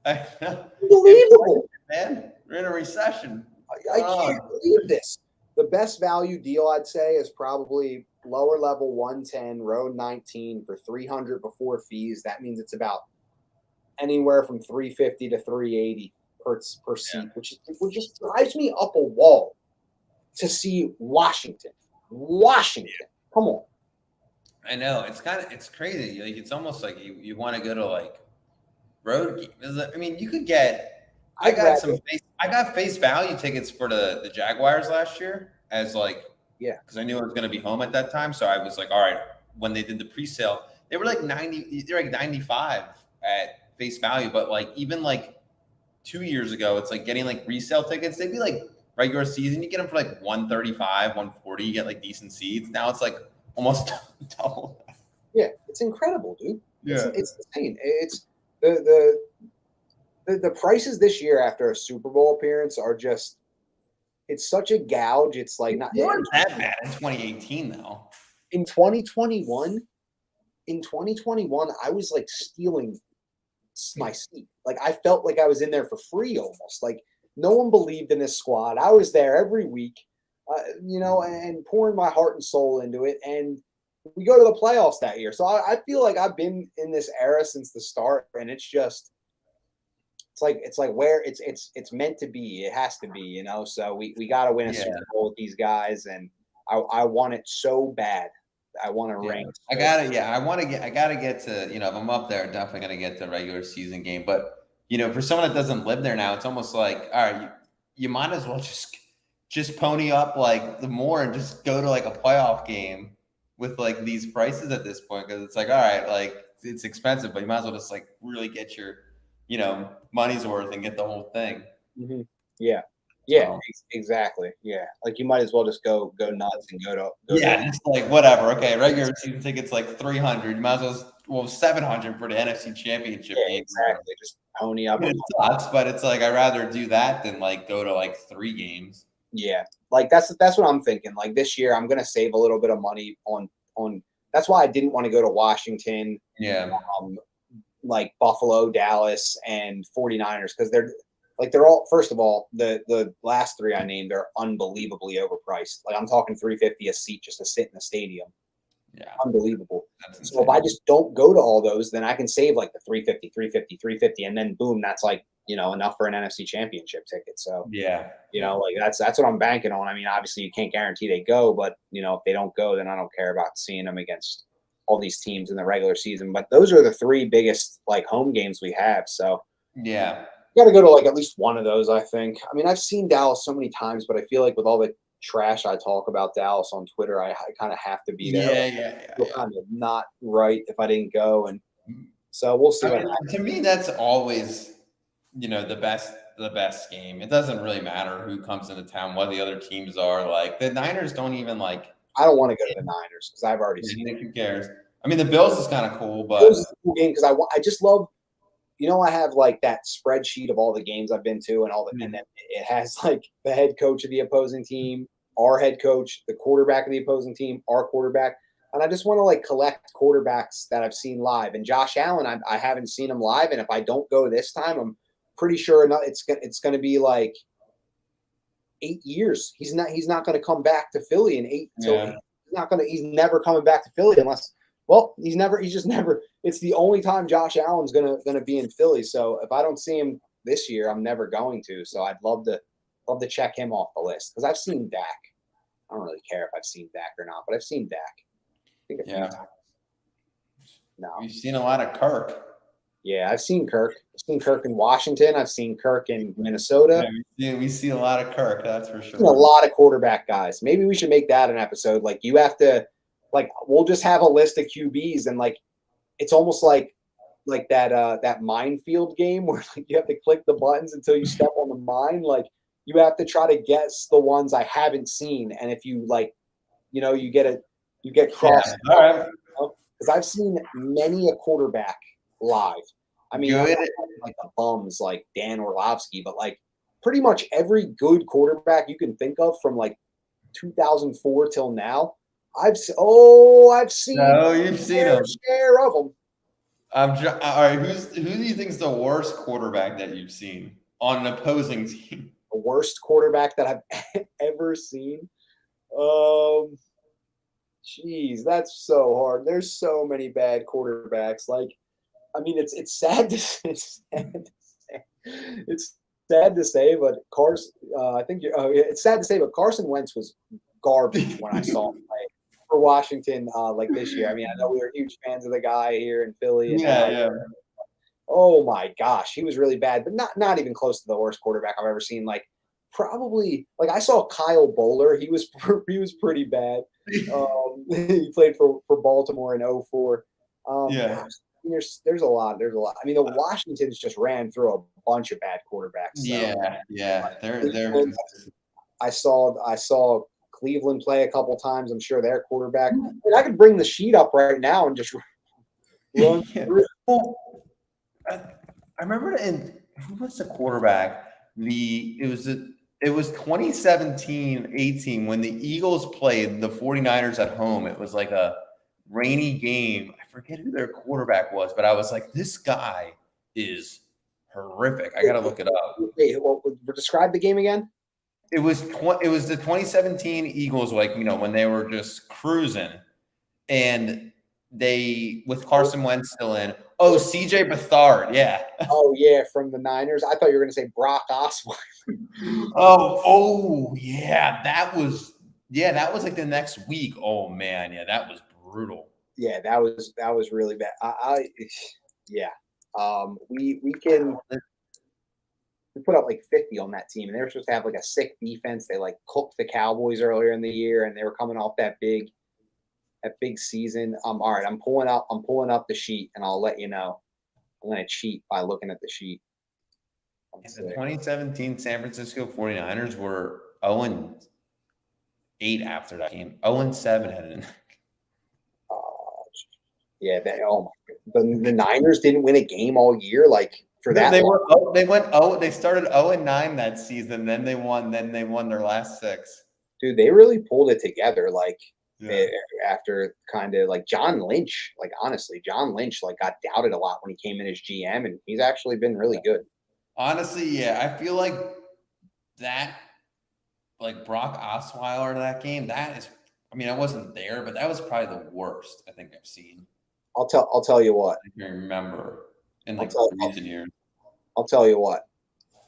Unbelievable. Man, we're in a recession. I can't believe this. The best value deal I'd say is probably lower level 110, road 19 for 300 before fees. That means it's about anywhere from 350 to 380 per seat, which just drives me up a wall to see Washington. Washington, come on. I know it's crazy. Like it's almost like you want to go to like road games. I mean, you could get. I got face value tickets for the Jaguars last year as like because I knew I was going to be home at that time. So I was like, all right. When they did the pre-sale, they were like 90. They're like 95 at face value. But like even like 2 years ago, it's like getting like resale tickets. They'd be like regular season, you get them for like 135, 140. You get like decent seats. Now it's like almost double. Yeah, it's incredible, dude. Yeah, it's insane. It's the prices this year after a Super Bowl appearance are just. It's such a gouge. It's like not. They weren't that bad in 2018 though. In 2021, I was like stealing my seat. Like I felt like I was in there for free almost. Like no one believed in this squad. I was there every week, and pouring my heart and soul into it. And we go to the playoffs that year. So I feel like I've been in this era since the start, and it's just. It's like where it's meant to be. It has to be, So we got to win a Super Bowl with these guys, and I want it so bad. I want to rank. I gotta get to, if I'm up there, definitely gonna get the regular season game. But for someone that doesn't live there now, it's almost like, all right, you might as well just pony up like the more and just go to like a playoff game with like these prices at this point, because it's like, all right, like it's expensive, but you might as well just like really get your money's worth and get the whole thing. Mm-hmm. Yeah. Yeah, exactly. Yeah, like you might as well just go nuts and go to just like whatever. Okay, regular season tickets like 300. You might as well 700 for the NFC Championship game. Exactly. Just pony up. It sucks, but it's like I'd rather do that than like go to like 3 games. Yeah, like that's what I'm thinking. Like this year, I'm gonna save a little bit of money on. That's why I didn't want to go to Washington. Yeah. Like Buffalo, Dallas, and 49ers because they're all, first of all, the last 3 I named are unbelievably overpriced. Like I'm talking 350 a seat just to sit in the stadium. Yeah. Unbelievable. So if I just don't go to all those, then I can save like the 350, and then boom, that's like, enough for an NFC Championship ticket. So like that's what I'm banking on. I mean, obviously you can't guarantee they go, but if they don't go, then I don't care about seeing them against all these teams in the regular season. But those are the 3 biggest like home games we have. So you got to go to like at least one of those, I think. I mean, I've seen Dallas so many times, but I feel like with all the trash I talk about Dallas on Twitter, I kind of have to be there. I feel kind of not right if I didn't go, and so we'll see. To me, that's always the best game. It doesn't really matter who comes into town, what the other teams are. Like the Niners don't even like. I don't want to go to the Niners because I've already seen it. Who cares? I mean, the Bills is kind of cool, but Bills is a cool game because I just love. I have like that spreadsheet of all the games I've been to and and then it has like the head coach of the opposing team, our head coach, the quarterback of the opposing team, our quarterback. And I just want to like collect quarterbacks that I've seen live. And Josh Allen, I haven't seen him live. And if I don't go this time, I'm pretty sure it's going to be like 8 years. He's not going to come back to Philly in 8. So he's never coming back to Philly unless. Well, he's just never. It's the only time Josh Allen's gonna be in Philly. So if I don't see him this year, I'm never going to. So I'd love to check him off the list because I've seen Dak. I don't really care if I've seen Dak or not, but I've seen Dak. I think a few times. No, you've seen a lot of Kirk. Yeah, I've seen Kirk. I've seen Kirk in Washington. I've seen Kirk in Minnesota. Yeah, we see a lot of Kirk. That's for sure. A lot of quarterback guys. Maybe we should make that an episode. Like you have to. Like we'll just have a list of QBs and like it's almost like that minefield game where like you have to click the buttons until you step on the mine. Like you have to try to guess the ones I haven't seen, and if you like, you get crossed. Yeah. All right. Because I've seen many a quarterback live. I mean, like the bums like Dan Orlovsky, but like pretty much every good quarterback you can think of from like 2004 till now. I've seen. No, you've seen them. Share of them. All right. Who do you think is the worst quarterback that you've seen on an opposing team? The worst quarterback that I've ever seen. Jeez, that's so hard. There's so many bad quarterbacks. Like, I mean, it's sad to it's sad to say, it's sad to say, but Carson. I think you're. Oh, yeah, it's sad to say, but Carson Wentz was garbage when I saw him play for Washington like this year. I mean, I know we were huge fans of the guy here in Philly, and Yeah, yeah. oh my gosh, he was really bad, but not even close to the worst quarterback I've ever seen. Like probably like I saw Kyle Bowler. He was he was pretty bad. He played for Baltimore in '04. Yeah. Gosh, there's a lot. There's a lot. I mean, the Washingtons just ran through a bunch of bad quarterbacks. So Yeah, yeah. They're Cleveland, I saw Cleveland play a couple times. I'm sure their quarterback. And I could bring the sheet up right now and just run yeah. through. Well, I remember who was the quarterback? It was 2017-18 when the Eagles played the 49ers at home. It was like a rainy game. I forget who their quarterback was, but I was like, this guy is horrific. I got to look it up. Wait, describe the game again. It was the 2017 Eagles, like, when they were just cruising, and they with Carson Wentz still in. Oh, CJ Beathard, yeah. Oh yeah, from the Niners. I thought you were going to say Brock Osweiler. Oh yeah, that was like the next week. Oh man, yeah, that was brutal. Yeah, that was really bad. Yeah. We put up like 50 on that team, and they were supposed to have like a sick defense. They like cooked the Cowboys earlier in the year, and they were coming off that big season. All right, I'm pulling up the sheet, and I'll let you know. I'm going to cheat by looking at the sheet. The 2017 San Francisco 49ers were 0-8 after that game. 0-7 headed in. Yeah, the Niners didn't win a game all year. Like for that, they started 0-9 that season. Then they won their last 6. Dude, they really pulled it together. Like yeah. After kind of like John Lynch, like honestly, John Lynch like got doubted a lot when he came in as GM, and he's actually been really good. Honestly, yeah, I feel like that, like Brock Osweiler that game, that is. I mean, I wasn't there, but that was probably the worst I think I've seen. I'll tell you what. I can remember in like recent years. I'll tell you what.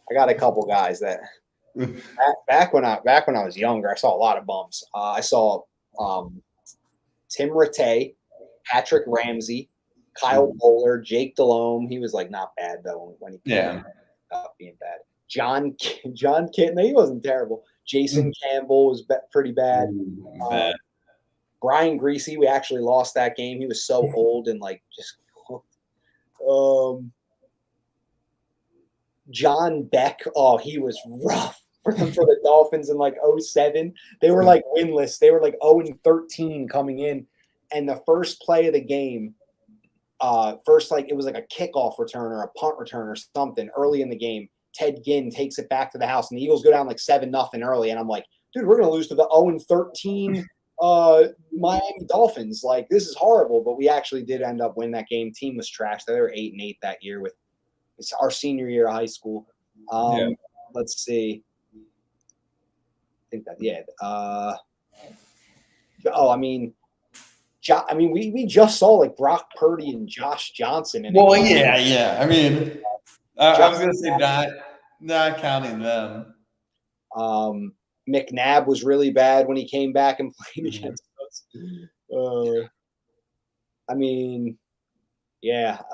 I got a couple guys that back when I was younger, I saw a lot of bums. I saw Tim Rattay, Patrick Ramsey, Kyle Bowler, Jake Delhomme. He was like not bad though when he came up being bad. John Kitna, he wasn't terrible. Jason Campbell was pretty bad. Brian Greasy, we actually lost that game. He was so old and like just John Beck. Oh, he was rough for the Dolphins in like 07. They were like winless. They were like 0-13 coming in. And the first play of the game, it was like a kickoff return or a punt return or something early in the game. Ted Ginn takes it back to the house, and the Eagles go down like 7-0 early. And I'm like, dude, we're going to lose to the 0-13 Miami Dolphins. Like, this is horrible. But we actually did end up winning that game. Team was trash. They were 8-8 that year it's our senior year of high school. Let's see. I think that, yeah. We just saw like Brock Purdy and Josh Johnson. Yeah. I mean, I was gonna say not counting them. McNabb was really bad when he came back and played against us.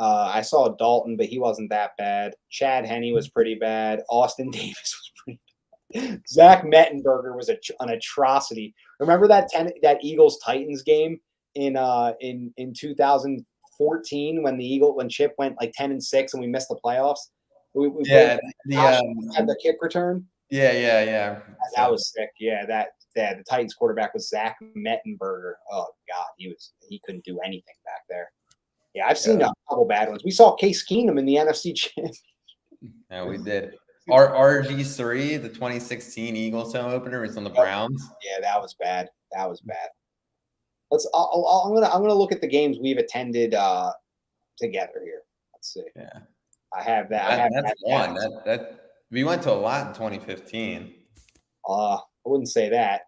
I saw Dalton, but he wasn't that bad. Chad Henne was pretty bad. Austin Davis was pretty bad. Zach Mettenberger was an atrocity. Remember that Eagles Titans game in 2014 when Chip went like 10-6 and we missed the playoffs? We had the kick return. Yeah. That was sick. Yeah, the Titans quarterback was Zach Mettenberger. Oh God, he couldn't do anything back there. Yeah, I've seen a couple bad ones. We saw Case Keenum in the NFC Championship. Yeah, we did. RG3, the 2016 Eagles home opener, was on the Browns. Yeah, that was bad. I'm gonna look at the games we've attended together here. Let's see. Yeah, I have that. That's one. That we went to a lot in 2015. I wouldn't say that.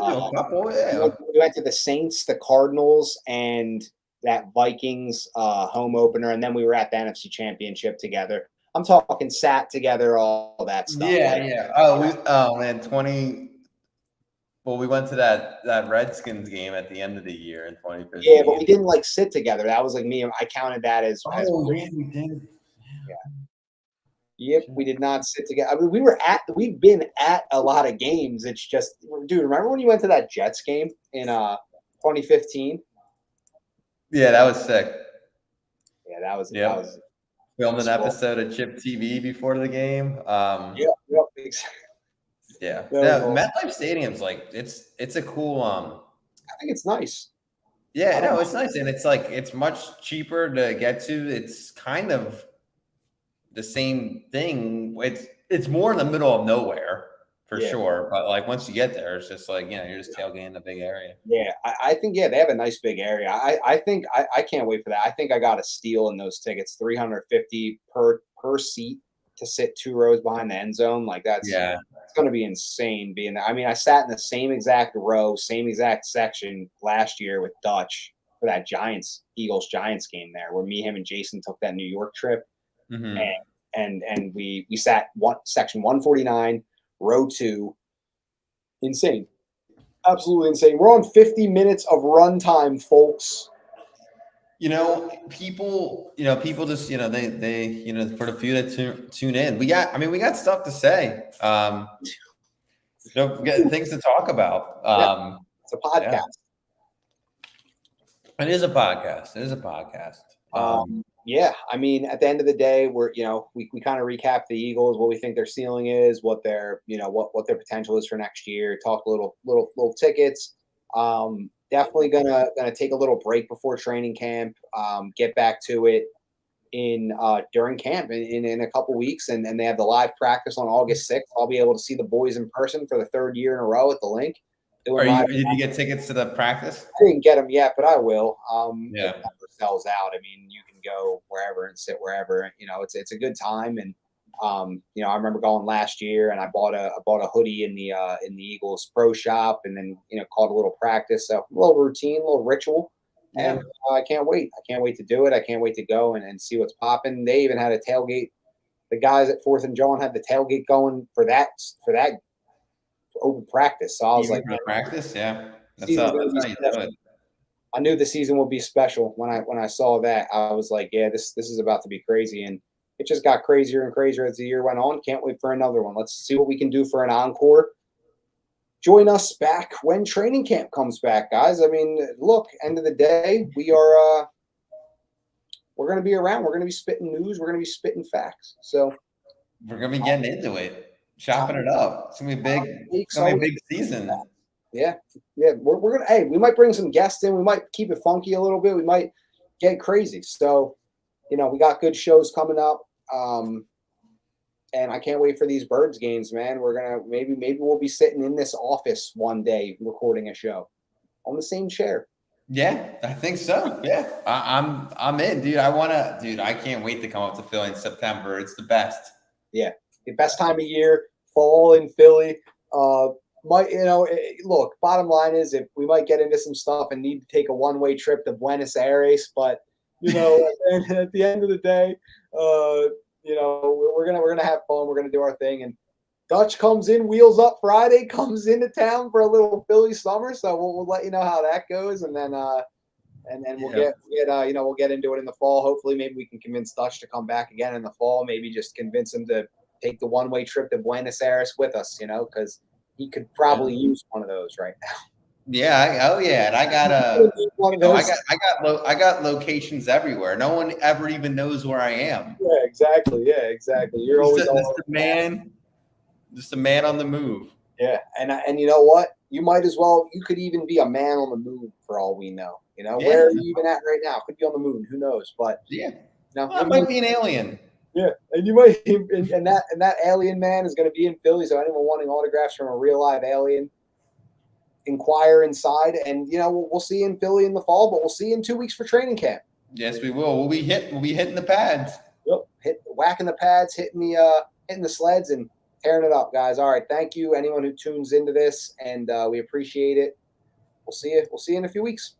Went to a couple, yeah. We went to the Saints, the Cardinals, and that Vikings home opener, and then we were at the NFC Championship together. I'm talking sat together, all that stuff. Yeah. Oh man, 20. Well, we went to that Redskins game at the end of the year in 2015. Yeah, but we didn't like sit together. That was like me. I counted that as. Yeah, we did. Yeah. Yep, we did not sit together. I mean, we've been at a lot of games. It's just, dude, remember when you went to that Jets game in 2015? Yeah, that was sick. Yeah, that was filmed an episode of Chip TV before the game. Yeah. MetLife Stadium's like it's a cool I think it's nice. Yeah, no, it's nice, and it's like it's much cheaper to get to. It's kind of the same thing. It's more in the middle of nowhere for sure, but like once you get there, it's just like you're just tailgating in a big area. Yeah, I think they have a nice big area. I think I can't wait for that. I think I got a steal in those tickets, $350 per seat to sit 2 rows behind the end zone. Like it's going to be insane being there. I mean, I sat in the same exact row, same exact section last year with Dutch for that Eagles Giants game there, where me, him, and Jason took that New York trip, and we sat section 149, row 2. Insane, absolutely insane. We're on 50 minutes of runtime, folks. People just, they, for the few that tune in, we got stuff to say. We got things to talk about. It's a podcast. It is a podcast. I mean, at the end of the day, we kind of recap the Eagles, what we think their ceiling is, what their, what their potential is for next year. Talk a little tickets. Definitely gonna take a little break before training camp. Get back to it during camp in a couple weeks, and they have the live practice on August 6th. I'll be able to see the boys in person for the 3rd year in a row at the Link. Did you get tickets to the practice? I didn't get them yet, but I will. It never sells out. I mean, you can go wherever and sit wherever. It's a good time, and I remember going last year, and I bought a hoodie in the Eagles Pro Shop, and then called a little practice, so a little routine, a little ritual, and I can't wait. I can't wait to do it. I can't wait to go and see what's popping. They even had a tailgate. The guys at 4th and John had the tailgate going for that open practice. So I was like, practice, yeah. That's how you do it. I knew the season would be special when I saw that. I was like, yeah, this is about to be crazy, and it just got crazier and crazier as the year went on. Can't wait for another one. Let's see what we can do for an encore. Join us back when training camp comes back, guys. I mean, look, end of the day, we're going to be around. We're going to be spitting news. We're going to be spitting facts. So we're going to be getting into it. Chopping it up. It's gonna be a big season. Yeah. We're gonna. Hey, we might bring some guests in. We might keep it funky a little bit. We might get crazy. So, we got good shows coming up. And I can't wait for these Birds games, man. We're gonna maybe we'll be sitting in this office one day recording a show on the same chair. Yeah, I think so. Yeah, I'm in, dude. I can't wait to come up to Philly in September. It's the best. Yeah. The best time of year, fall in Philly. Look, bottom line is if we might get into some stuff and need to take a one-way trip to Buenos Aires, but at the end of the day, we're gonna have fun. We're gonna do our thing. And Dutch comes in, wheels up Friday, comes into town for a little Philly summer. So we'll let you know how that goes, and then we'll get into it in the fall. Hopefully, maybe we can convince Dutch to come back again in the fall. Maybe just convince him to take the one-way trip to Buenos Aires with us, because he could probably use one of those right now. Yeah. And I got I got locations everywhere. No one ever even knows where I am. Yeah, exactly. You're always just a man on the move. Yeah, and you know what? You might as well. You could even be a man on the moon for all we know. Where are you even at right now? Could be on the moon. Who knows? But it might be an alien. Yeah, and you might, and that alien man is going to be in Philly. So anyone wanting autographs from a real live alien, inquire inside, and we'll see you in Philly in the fall. But we'll see you in 2 weeks for training camp. Yes, we will. We'll be hitting the pads. Yep, whacking the pads, hitting the sleds, and Tearing it up, guys. All right. Thank you, anyone who tunes into this, and we appreciate it. We'll see you. We'll see you in a few weeks.